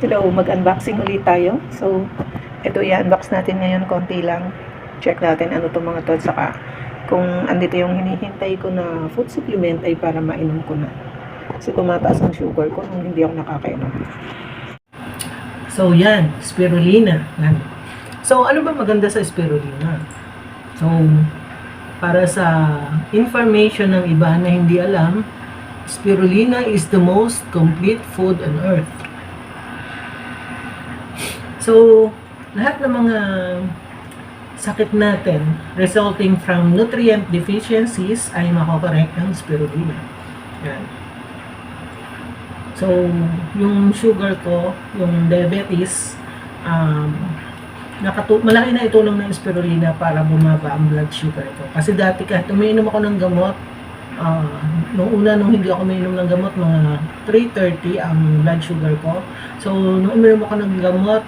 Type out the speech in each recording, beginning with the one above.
Hello, mag-unboxing ulit tayo. So, ito i-unbox natin ngayon, konti lang. Check natin ano itong mga to. Saka, kung andito yung hinihintay ko na food supplement ay para mainom ko na. Kasi tumataas ang sugar ko nung hindi ako nakakainom. So, yan. Spirulina. Yan. So, ano ba maganda sa spirulina? So, para sa information ng iba na hindi alam, spirulina is the most complete food on earth. So, lahat ng mga sakit natin resulting from nutrient deficiencies ay makokorek ng spirulina. Yan. So, yung sugar ko, yung diabetes, malaki na itulong ng spirulina para bumaba ang blood sugar ko. Kasi dati kahit umiinom ako ng gamot, nung hindi ako umiinom ng gamot, mga 330 ang blood sugar ko. So, nung umiinom ako ng gamot,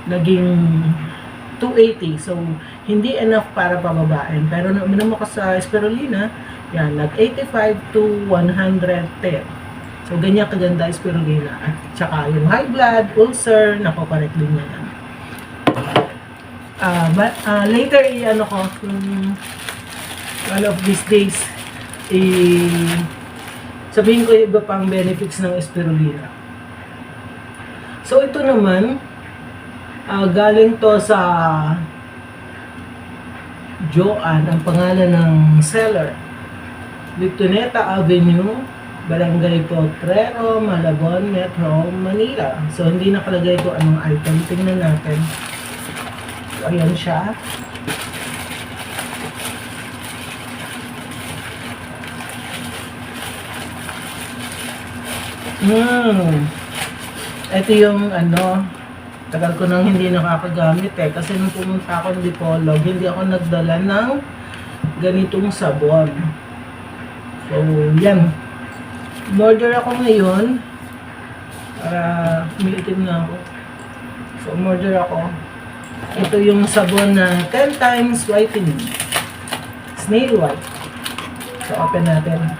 naging 280. So, hindi enough para pababain. Pero nung uminom ako sa spirulina, yan, nag-85 to 110. So, ganyan kaganda spirulina. At saka yung high blood, ulcer, nakokorek din yan. Later, i-ano ko, one of these days, sabihin ko yung iba pang benefits ng spirulina. So, ito naman, galing to sa Joanne, ang pangalan ng seller. Victoneta Avenue, Barangay Potrero, Malabon, Metro, Manila. So, hindi nakalagay ko anong item. Tingnan natin. So, ayan siya. Ito yung tagal ko nang hindi nakakagamit kasi nung pumunta ako ng Dipolog, hindi ako nagdala ng ganitong sabon. So, yan. Order ako ngayon para umiitim na ako. So, order ako. Ito yung sabon na 10 times whitening. Snail white. So, open natin.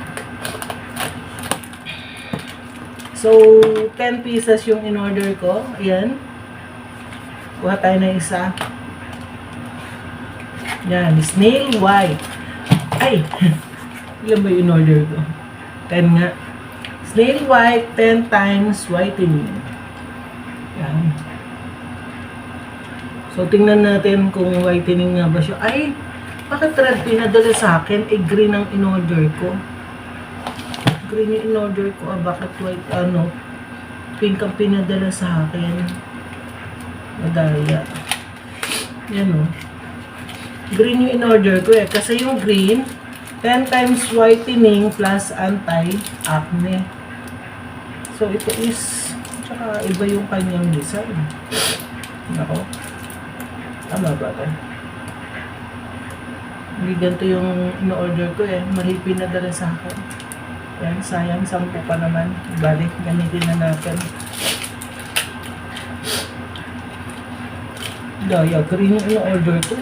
So, 10 pieces yung in-order ko. Ayan. Kuha tayo na isa. Yan, snail white. Ay! Ilan ba yung order ko? 10 nga. Snail white, 10 times whitening. Yan. So, tingnan natin kung whitening nga ba siya. Ay! Bakit red pinadala sa akin? Green ang in-order ko. Green yung in-order ko. Bakit white, pink ang pinadala sa akin? Madaya. Yan green yung in-order ko kasi yung green 10 times whitening plus anti-acne. So ito is tsaka iba yung kanyang design. Nako, tama ba ito? Hindi ganito yung in-order ko mahipin na dala sa akin. Yan, sayang 10 pa naman. Balik, gamitin na natin. Daya, green yung in-order ko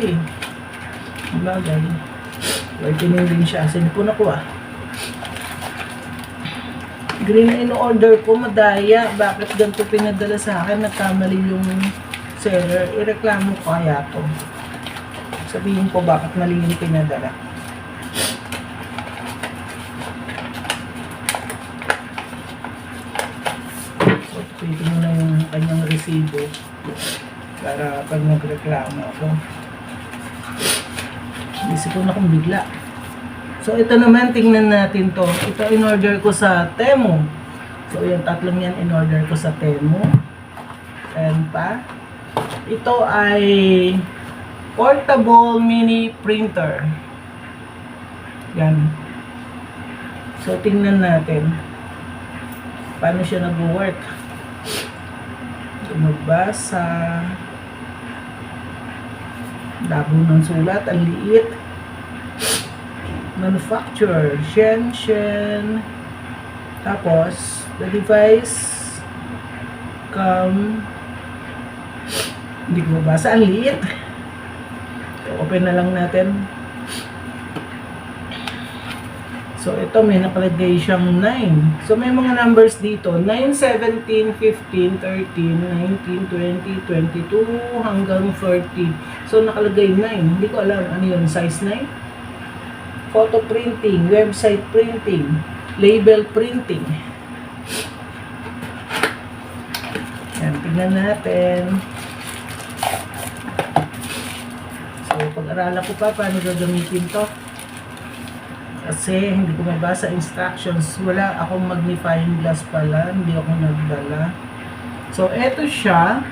Bagay. Whitening din siya. Sino po nakuha? Green yung in-order ko, madaya. Bakit ganito pinadala sa akin? Nagkamali yung seller. Ireklamo ko kaya to. Sabihin ko bakit mali yung pinadala. So, pwede mo na yung kanyang resibo. Para pag nagreklamo ako, isip ko na kung bigla. So, ito naman, tingnan natin to. Ito in-order ko sa Temu. So, yung tatlong yan in-order ko sa Temu. Ayan pa. Ito ay portable mini printer. Yan. So, tingnan natin paano siya nag-work. Magbasa. Labo ng sulat, ang liit. Manufacturer, Shenzhen. Tapos, the device hindi ko mabasa, ang liit. So, open na lang natin. So, ito may nakalagay siyang 9. So, may mga numbers dito. 9, 17, 15, 13, 19, 20, 22, hanggang 40. So, nakalagay 9. Hindi ko alam ano yun. Size 9? Photo printing, website printing, label printing. Yan, tingnan natin. So, pag-aralan ko pa paano gagamitin to. Kasi hindi ko mabasa instructions. Wala akong magnifying glass pala. Hindi ako nagdala. So, eto siya.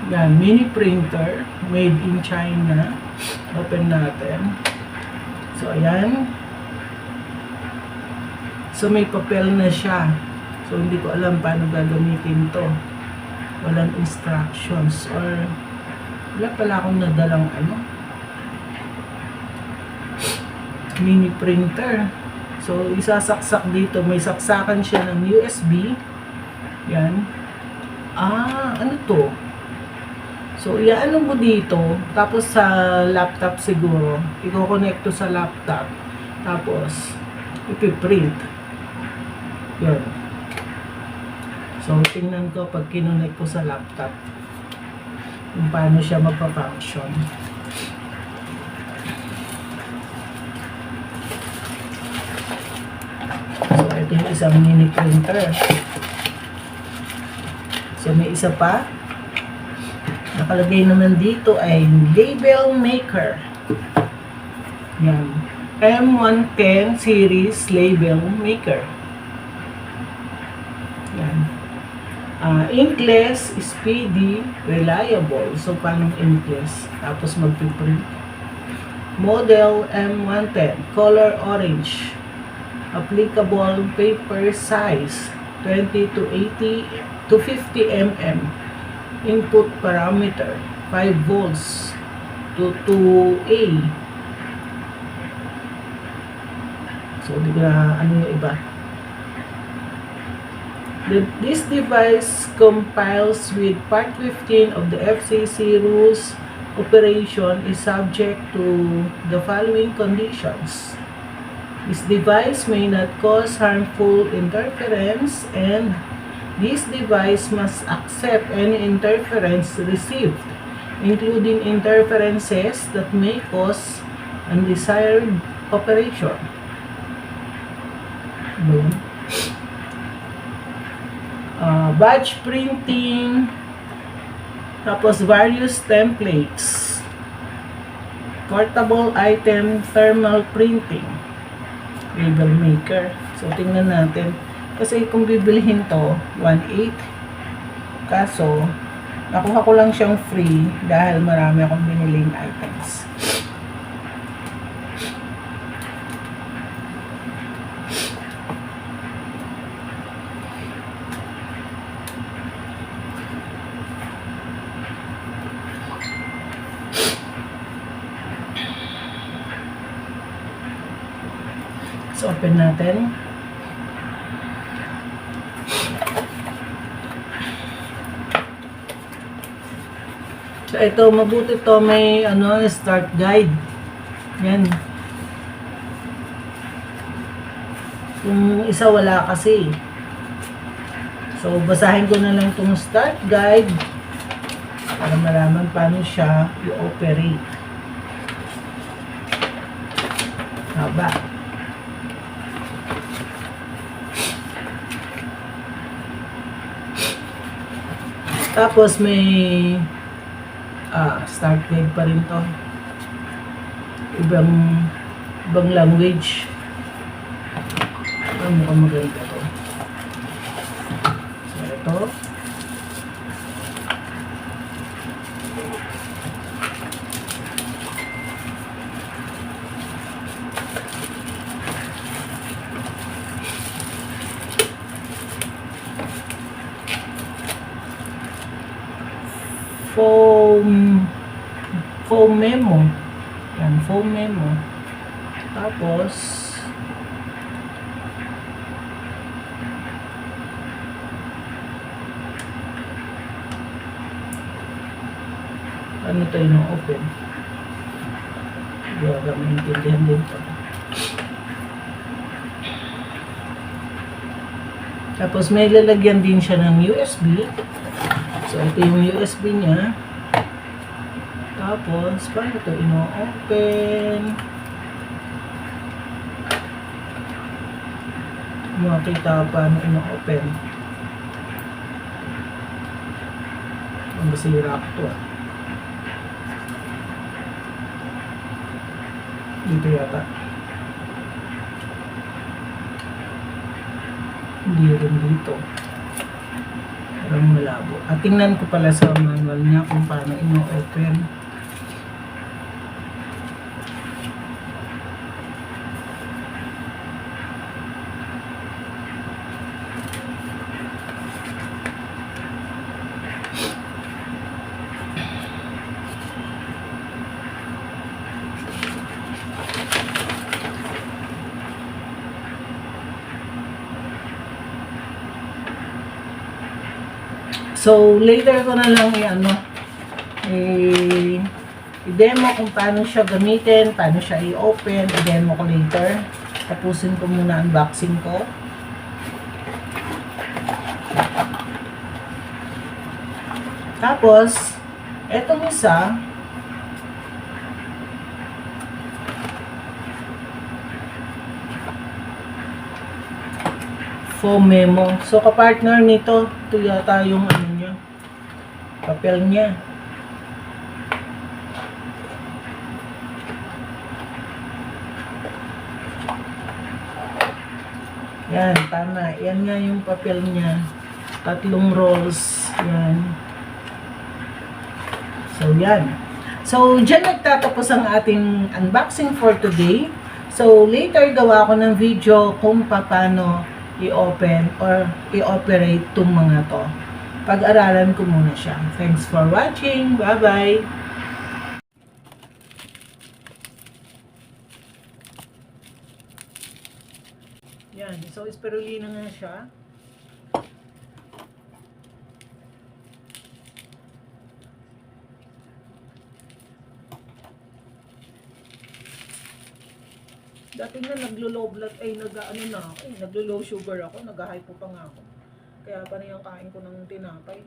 Yan, mini printer. Made in China. Open natin. So, ayan. So, may papel na siya. So, hindi ko alam paano gagamitin to. Walang instructions. Or, wala pala akong nadalang mini printer. So, isasaksak dito. May saksakan siya ng USB. Yan. Ano to? So, iaano mo dito. Tapos sa laptop siguro. I-connect to sa laptop. Tapos, ipiprint. Yan. So, tingnan ko pag kinonect ko sa laptop. Kung paano siya magpa-function. So, ito yung isang mini printer. So, may isa pa. Nakalagay naman dito ay label maker. Yan. M110 series label maker. Yan. Inkless, speedy, reliable. So, paano inkless? Tapos magpiprint. Model M110. Color orange. Applicable paper size 20 to 80 to 50 mm. Input parameter 5 volts to 2A. So, di ko na ano yung iba. This device compiles with Part 15 of the FCC rules. Operation is subject to the following conditions. This device may not cause harmful interference, and this device must accept any interference received, including interferences that may cause undesired operation. Batch printing, tapos various templates, portable item thermal printing, label maker. So, tingnan natin. Kasi kung bibilihin to, 1.8. Kaso, nakuha ko lang siyang free dahil marami akong biniling items. So, open natin. So, ito, mabuti to may start guide. Yan. Yung isa wala kasi. So, basahin ko na lang itong start guide para malaman paano siya i-operate. Haba. Tapos may start guide pa rin to. Ibang language. Mukhang maganda to. So, ito. Foam memo. Yan, foam memo. Tapos, ano tayo na open? Hindi ako maintindihan din to. Tapos may lalagyan din siya ng USB. So ito yung USB niya. Tapos paano ito ino-open? Makita paano ino-open. Ang basira ko to. Dito yata. Hindi rin dito. Parang malabo. At tingnan ko pala sa manual niya kung paano ino-open. So, later ko na lang i-demo kung paano siya gamitin, paano siya i-open, i-demo ko later. Tapusin ko muna unboxing ko. Tapos, etong isa, foam memo. So, kapartner nito, ito yata yung niya, papel niya. Yan, tama. Yan nga yung papel niya. 3 rolls. Yan. So, yan. So, dyan nagtatapos ang ating unboxing for today. So, later gawa ko ng video kung paano i-open or i-operate itong mga to. Pag-aralan ko muna siya. Thanks for watching. Bye-bye! Yan. So, spirulina nga siya. Dati nga naglo-low blood, naglo-low sugar ako, nag-hypo pa nga ako. Kaya parang kain ko ng tinapay.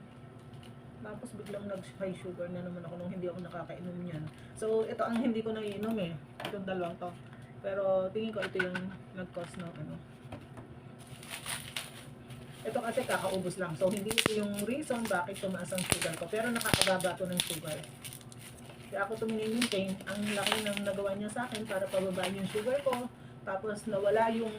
Tapos biglang nag-high sugar na naman ako nung hindi ako nakakainom niyan. So, ito ang hindi ko naiinom eh. Itong dalawang to. Pero tingin ko ito yung nag-cause ng Ito kasi kakaubos lang. So, hindi ito yung reason bakit tumaas ang sugar ko. Pero nakakababa to ng sugar. Kaya ako maintain, ang laki ng nagawa niya sa akin para pababaan yung sugar ko. Tapos nawala yung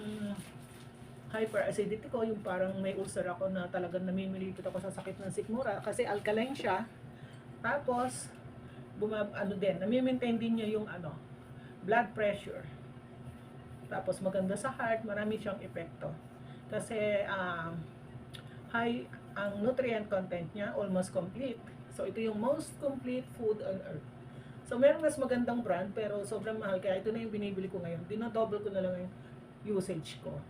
hyperacidity ko, yung parang may ulcer ako na talagang namimilipit ako sa sakit ng sikmura kasi alkaline siya. Tapos nami-maintain din niya yung blood pressure. Tapos maganda sa heart, marami siyang epekto. Kasi high ang nutrient content niya, almost complete. So ito yung most complete food on earth. So, meron mas magandang brand, pero sobrang mahal. Kaya ito na yung binibili ko ngayon. Dinodouble ko na lang yung usage ko.